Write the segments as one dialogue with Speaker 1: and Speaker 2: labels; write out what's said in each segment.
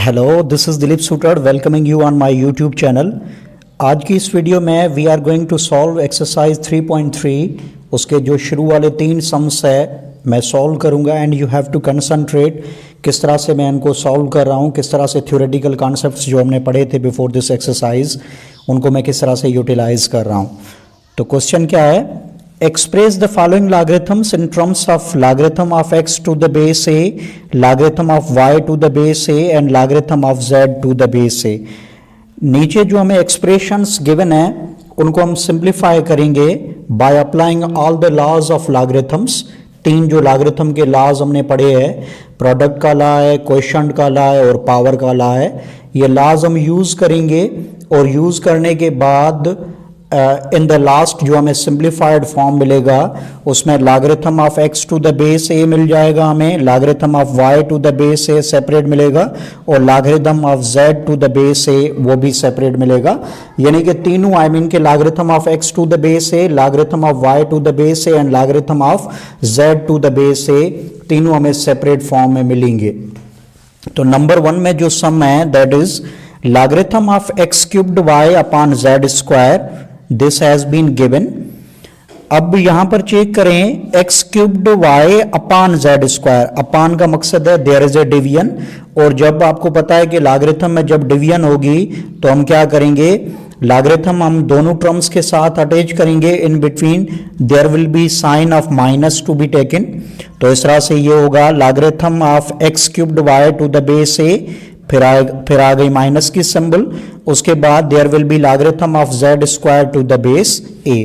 Speaker 1: Hello, this is Dilip Sutar welcoming you on my YouTube channel. आज की इस वीडियो में we are going to solve exercise 3.3। उसके जो शुरू वाले 3 सम्स है मैं सॉल्व करूंगा and you have to concentrate किस तरह से मैं इनको सॉल्व कर रहा हूं, किस तरह से थ्योरेटिकल कॉन्सेप्ट्स जो हमने पढ़े थे बिफोर दिस एक्सरसाइज उनको मैं किस तरह से यूटिलाइज कर रहा हूं। तो क्वेश्चन क्या है, express the following logarithms in terms of logarithm of x to the base a, logarithm of y to the base a and logarithm of z to the base a। नीचे जो हमें expressions given है उनको हम simplify करेंगे by applying all the laws of logarithms. 3 जो logarithm के laws हमने पढ़े हैं, प्रोडक्ट का लॉ है, कोएफिशिएंट का लॉ है और पावर का लॉ है। ये लॉज हम यूज करेंगे और यूज करने के बाद इन द लास्ट जो हमें सिंप्लीफाइड फॉर्म मिलेगा उसमें logarithm of x to the base a मिल जाएगा, हमें logarithm of y to the base a separate मिलेगा और logarithm of z to the base a वो भी सेपरेट मिलेगा। यानी कि तीनों के logarithm of x to the base a, logarithm of y to the base a and logarithm of z to the base a तीनों हमें सेपरेट फॉर्म में मिलेंगे। तो नंबर 1 में जो सम है that is logarithm of x cubed y upon z square, this has been given. अब यहां पर चेक करें x cubed y upon z square, upon का मकसद है देयर इज ए डिवीजन, और जब आपको पता है कि लॉगरिथम में जब डिवीजन होगी तो हम क्या करेंगे, लॉगरिथम हम दोनों टर्म्स के साथ अटैच करेंगे, in between there will be sign of minus to be taken. तो इस तरह से ये होगा logarithm of x cubed y to the base a, फिर आ गई माइनस की सिंबल, उसके बाद there will be logarithm of z square to the base a।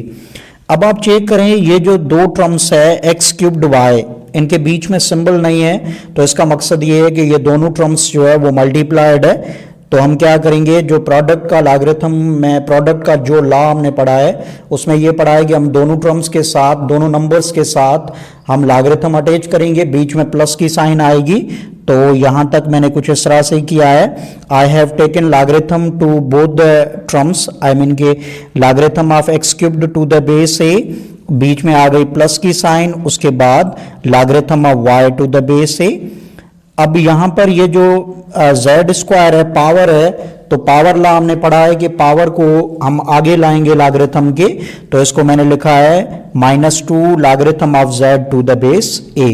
Speaker 1: अब आप चेक करें ये जो 2 टर्म्स है x क्यूब्ड y, इनके बीच में सिंबल नहीं है, तो इसका मकसद ये है कि ये दोनों टर्म्स जो है वो मल्टीप्लाइड है। तो हम क्या करेंगे, जो प्रोडक्ट का लॉगरिथम में प्रोडक्ट का जो लॉ हमने पढ़ा है उसमें ये पढ़ा है कि हम दोनों टर्म्स के साथ, दोनों नंबर्स के साथ हम लॉगरिथम अटैच करेंगे, बीच में प्लस की साइन आएगी। तो यहां तक मैंने कुछ इस तरह से किया है, I have taken logarithm to both the terms, I mean के logarithm of x cubed to the base a, बीच में आ गई प्लस की साइन, उसके बाद logarithm of y to the base a। अब यहां पर ये जो z स्क्वायर है, पावर है, तो पावर लॉ हमने पढ़ा है कि पावर को हम आगे लाएंगे लॉगरिथम के, तो इसको मैंने लिखा है -2 logarithm of z to the base a।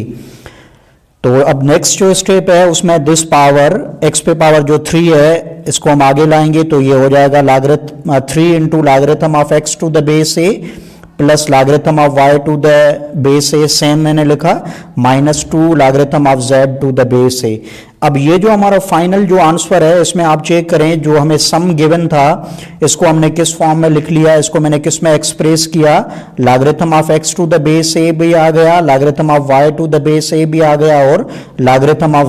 Speaker 1: तो अब नेक्स्ट जो स्टेप है उसमें दिस पावर x पे पावर जो 3 है इसको हम आगे लाएंगे, तो ये हो जाएगा 3 into logarithm of x to the base a plus logarithm of y to the base a, same मैंने लिखा, -2 logarithm of z to the base a। अब ये जो हमारा फाइनल जो आंसर है इसमें आप चेक करें, जो हमें सम गिवन था इसको हमने किस फॉर्म में लिख लिया, इसको मैंने किस में एक्सप्रेस किया, logarithm of x to the base a भी आ गया, logarithm of y to the base a भी आ गया और logarithm of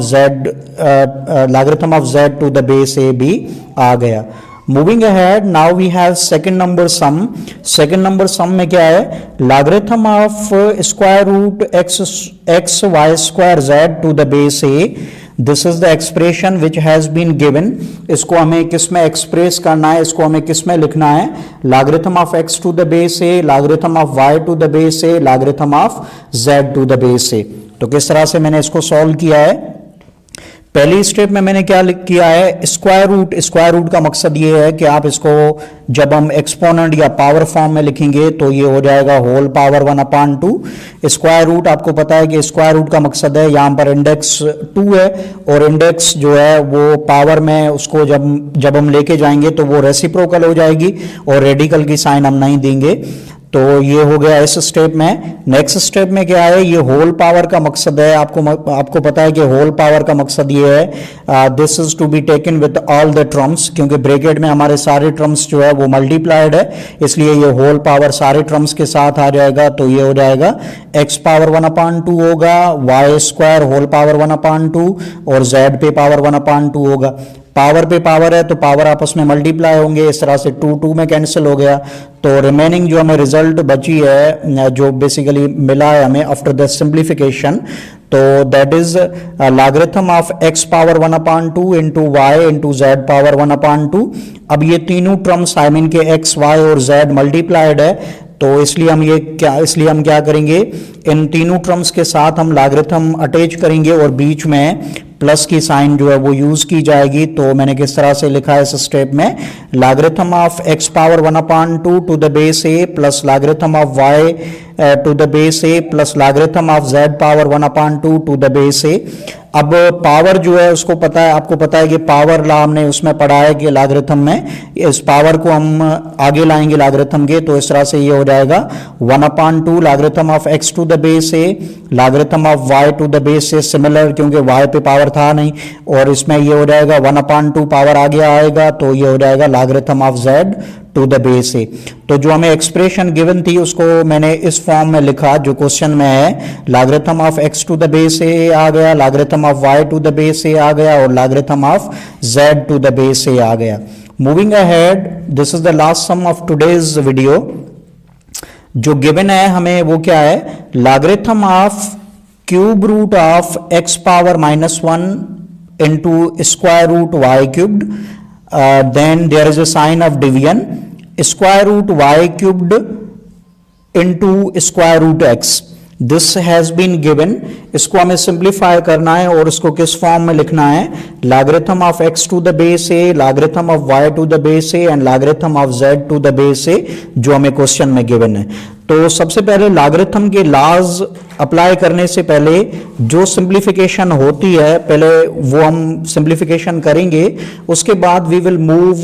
Speaker 1: z to the base a भी आ गया। Moving ahead, now we have second number sum. Second number sum में क्या है, logarithm of square root x y square z to the base a, this is the expression which has been given. इसको हमें किस में express करना है, इसको हमें किस में लिखना है, logarithm of x to the base a, logarithm of y to the base a, logarithm of z to the base a। तो किस तरह से मैंने इसको सॉल्व किया है, पहली स्टेप में मैंने क्या किया है, स्क्वायर रूट का मकसद ये है कि आप इसको जब हम एक्सपोनेंट या पावर फॉर्म में लिखेंगे तो ये हो जाएगा होल पावर 1/2। स्क्वायर रूट आपको पता है कि स्क्वायर रूट का मकसद है, यहाँ पर इंडेक्स 2 है और इंडेक्स जो है वो पावर में उसको जब हम लेके जाएंगे तो वो रेसिप्रोकल हो जाएगी और रेडिकल की साइन हम नहीं देंगे। तो ये हो गया इस स्टेप में। नेक्स्ट स्टेप में क्या है, ये होल पावर का मकसद है, आपको पता है कि होल पावर का मकसद ये है this is to be taken with all the terms, क्योंकि ब्रैकेट में हमारे सारे टर्म्स जो है वो मल्टीप्लाइड है, इसलिए ये होल पावर सारे टर्म्स के साथ आ जाएगा। तो ये हो जाएगा x पावर 1/2 होगा, y स्क्वायर होल पावर 1/2 और z पे पावर 1/2 होगा। पावर पे पावर है तो पावर आपस में मल्टीप्लाई होंगे, इस तरह से 2 में कैंसिल हो गया। तो रिमेनिंग जो हमें रिजल्ट बची है, जो बेसिकली मिला है हमें आफ्टर द सिंप्लीफिकेशन, तो that is logarithm of x power 1/2 into y into z power 1/2। अब ये तीनों टर्म्स आई मीन के x, y और z मल्टीप्लाइड है, तो इसलिए हम क्या करेंगे, इन तीनों टर्म्स के साथ हम लॉगरिथम अटैच करेंगे और बीच में प्लस की साइन जो है वो यूज की जाएगी। तो मैंने किस तरह से लिखा है इस स्टेप में, logarithm of x power 1/2 to the base a plus logarithm of y to the base a plus logarithm of z power 1/2 to the base a। अब पावर जो है उसको पता है, आपको पता है कि पावर लॉ हमने उसमें पढ़ा है कि लॉगरिथम में इस पावर को हम आगे लाएंगे लॉगरिथम के, तो इस तरह से ये हो जाएगा 1/2 logarithm of x to the base a logarithm of y to the base a, similar क्योंकि y पे पावर था नहीं, और इसमें ये हो जाएगा 1/2 पावर आगे आएगा तो ये हो जाएगा logarithm of z to the base a। तो जो हमें एक्सप्रेशन गिवन थी उसको मैंने इस फॉर्म में लिखा जो क्वेश्चन में है, logarithm of x to the base a आ गया, logarithm of y to the base a आ गया और logarithm of z to the base a आ गया। Moving ahead, this is the last sum of today's video. जो given है हमें वो क्या है, logarithm of cube root of x power -1 into square root y cubed, then there is a sign of division, square root y cubed into square root x, this has been given। इसको हमें simplify करना है और इसको किस form में लिखना है, logarithm of x to the base a, logarithm of y to the base a and logarithm of z to the base a, जो हमें क्वेश्चन में गिवन है। तो सबसे पहले लॉगरिथम के लॉज अप्लाई करने से पहले जो सिंप्लीफिकेशन होती है पहले वो हम सिंप्लीफिकेशन करेंगे, उसके बाद we will move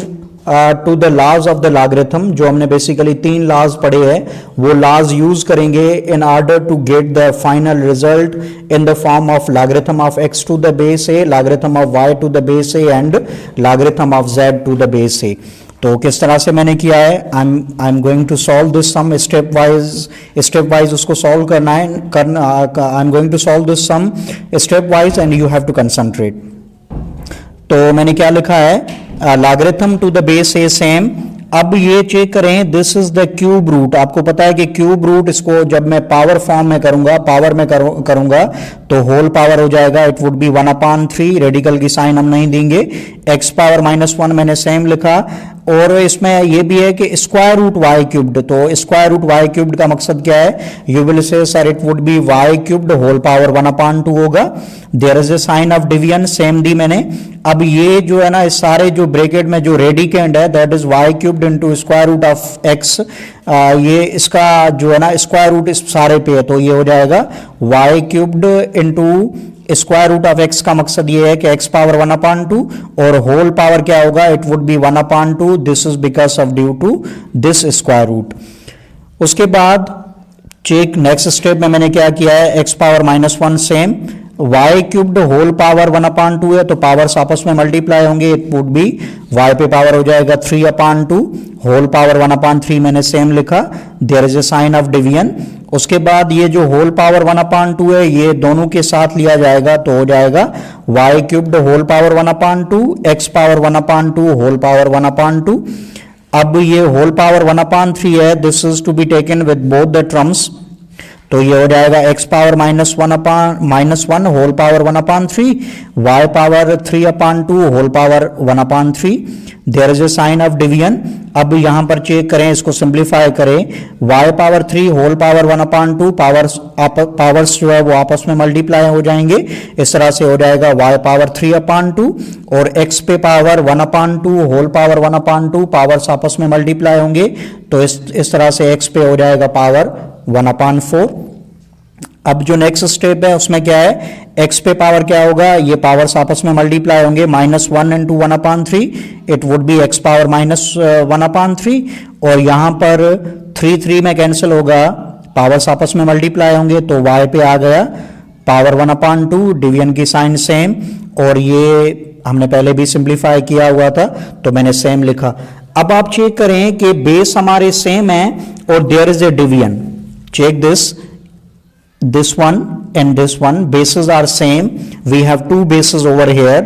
Speaker 1: to the laws of the logarithm. जो हमने बेसिकली 3 लॉज पढ़े हैं वो लॉज यूज करेंगे in order to get the final result in the form of logarithm of x to the base a, logarithm of y to the base a and logarithm of z to the base a। तो किस तरह से मैंने किया है, I am going to solve this sum step wise उसको solve करना है, I am going to solve this sum step wise and you have to concentrate. तो मैंने क्या लिखा है, logarithm to the base a same. अब ये चेक करें, this is the cube root. आपको पता है कि क्यूब रूट इसको जब मैं पावर फॉर्म में करूंगा, पावर में करूंगा तो होल पावर हो जाएगा, इट वुड बी 1/3। रेडिकल की साइन हम नहीं देंगे। x पावर -1 मैंने सेम लिखा, और इसमें यह भी है कि स्क्वायर रूट वाई क्यूब्ड। तो स्क्वायर रूट वाई क्यूब्ड का मकसद क्या है, you will say sir it would be y cubed whole power 1/2 होगा। There is a sign of division, same दी मैंने। अब ये जो है ना, इस सारे जो ब्रैकेट में जो रेडिकेंड है that is y cubed into square root of x, ये इसका जो है ना स्क्वायर रूट इस सारे पे है, तो ये हो जाएगा y cubed into square root of x। का मकसद ये है कि x पावर 1/2 और होल पावर क्या होगा, it would be 1/2। This is because of due to this square root. उसके बाद चेक नेक्स्ट स्टेप में मैंने क्या किया है, x पावर -1 सेम, y क्यूब्ड होल पावर 1/2 है तो पावर्स आपस में मल्टीप्लाई होंगे, इट वुड बी y पे पावर हो जाएगा 3/2, होल पावर 1/3 मैंने सेम लिखा। There is a sign of division. उसके बाद ये जो होल पावर 1/2 है ये दोनों के साथ लिया जाएगा तो हो जाएगा y cubed whole power 1/2, x power 1/2 whole power 1/2। अब ये होल पावर 1/3 है, this is to be taken with both the terms, तो ये हो जाएगा x power -1 whole power 1/3, y power 3/2 whole power 1/3। There is a sign of division. अब यहां पर चेक करें, इसको सिंप्लीफाई करें, y power 3 whole power 1/2, powers जो है वो आपस में मल्टीप्लाई हो जाएंगे, इस तरह से हो जाएगा y पावर 3/2 और x पे पावर 1/2 होल पावर 1/2, पावर्स आपस में मल्टीप्लाई होंगे तो इस तरह से x पे हो जाएगा पावर 1/4। अब जो नेक्स्ट स्टेप है उसमें क्या है, x पे पावर क्या होगा, ये पावर्स आपस में मल्टीप्लाई होंगे, -1 into 1/3, it would B x power -1/3, और यहां पर 3 में कैंसिल होगा, पावर्स आपस में मल्टीप्लाई होंगे तो y पे आ गया पावर 1/2, डिवीजन की साइन सेम, और ये हमने पहले भी सिंप्लीफाई किया हुआ था तो मैंने सेम लिखा। अब आप चेक करें कि बेस हमारे सेम है और there is a division. Check this one and this one, bases are same, we have two bases over here,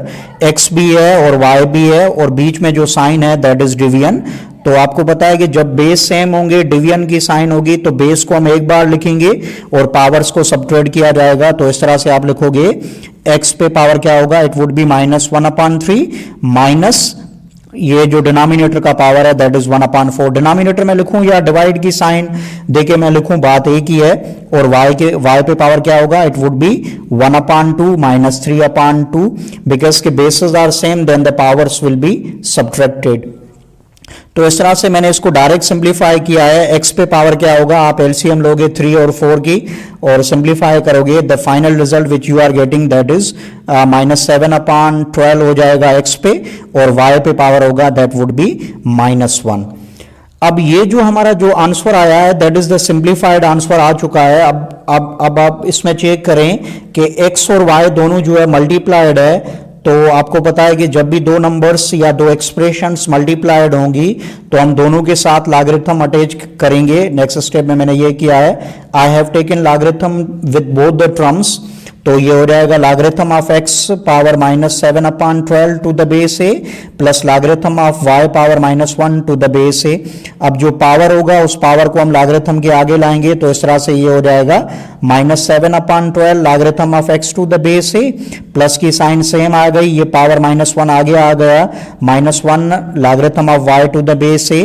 Speaker 1: x भी है और y भी है, और बीच में जो साइन है that is division। तो आपको पता है कि जब बेस सेम होंगे डिवीजन की साइन होगी तो बेस को हम एक बार लिखेंगे और पावर्स को सबट्रैक्ट किया जाएगा, तो इस तरह से आप लिखोगे x पे पावर क्या होगा, इट वुड बी -1/3 माइनस ये जो डिनोमिनेटर का पावर है दैट इज 1/4। डिनोमिनेटर में लिखूं या डिवाइड की साइन देके मैं लिखूं, बात एक ही है। और y पे पावर क्या होगा, it would be 1/2 minus 3/2, because के bases are same then the powers will be subtracted. तो इस तरह से मैंने इसको डायरेक्ट सिंप्लीफाई किया है। x पे पावर क्या होगा, आप एलसीएम लोगे 3 और 4 की और सिंप्लीफाई करोगे, the final result which you are getting that is -7/12 हो जाएगा x पे, और y पे पावर होगा दैट वुड बी -1। अब ये जो हमारा जो आंसर आया है that is the simplified answer आ चुका है। अब आप इसमें चेक करें कि x और y दोनों जो है मल्टीप्लाइड है। तो आपको पता है कि जब भी दो नंबर्स या दो एक्सप्रेशंस मल्टीप्लाइड होंगी तो हम दोनों के साथ लॉगरिथम अटैच करेंगे। नेक्स्ट स्टेप में मैंने ये किया है, I have taken logarithm with both the terms. तो ये हो जाएगा logarithm of x power -7/12 to the base a plus logarithm of y power -1 to the base a। अब जो पावर होगा उस पावर को हम लॉगरिथम के आगे लाएंगे, तो इस तरह से ये हो जाएगा -7/12 logarithm of x to the base a, plus की साइन सेम आ गई, ये पावर -1 आगे आ गया, -1 logarithm of y to the base a,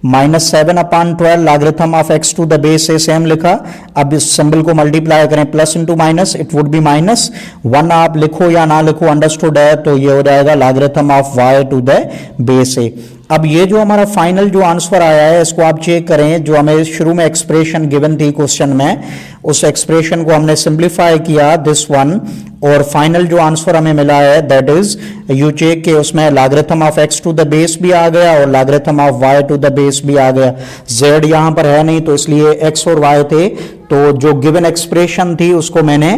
Speaker 1: -7/12 logarithm of x to the base a same लिखा। अब इस सिंबल को मल्टीप्लाई करें, plus into minus, it would be -1, आप लिखो या ना लिखो अंडरस्टूड है। तो ये हो जाएगा logarithm of y to the base a। अब ये जो हमारा फाइनल जो आंसर आया है इसको आप चेक करें, जो हमें शुरू में एक्सप्रेशन गिवन थी क्वेश्चन में, उस एक्सप्रेशन को हमने सिंप्लीफाई किया दिस वन, और फाइनल जो आंसर हमें मिला है दैट इज यू चेक के उसमें logarithm of x to the base भी आ गया और logarithm of y to the base भी आ गया। z यहां पर है नहीं तो इसलिए x और y थे, तो जो गिवन एक्सप्रेशन थी उसको मैंने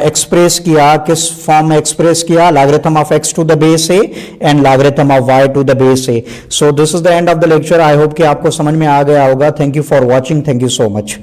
Speaker 1: एक्सप्रेस किया, किस फॉर्म में एक्सप्रेस किया, logarithm of x to the base a and logarithm of y to the base a। So this is the end of the lecture. I hope कि आपको समझ में आ गया होगा। Thank you for watching, thank you so much.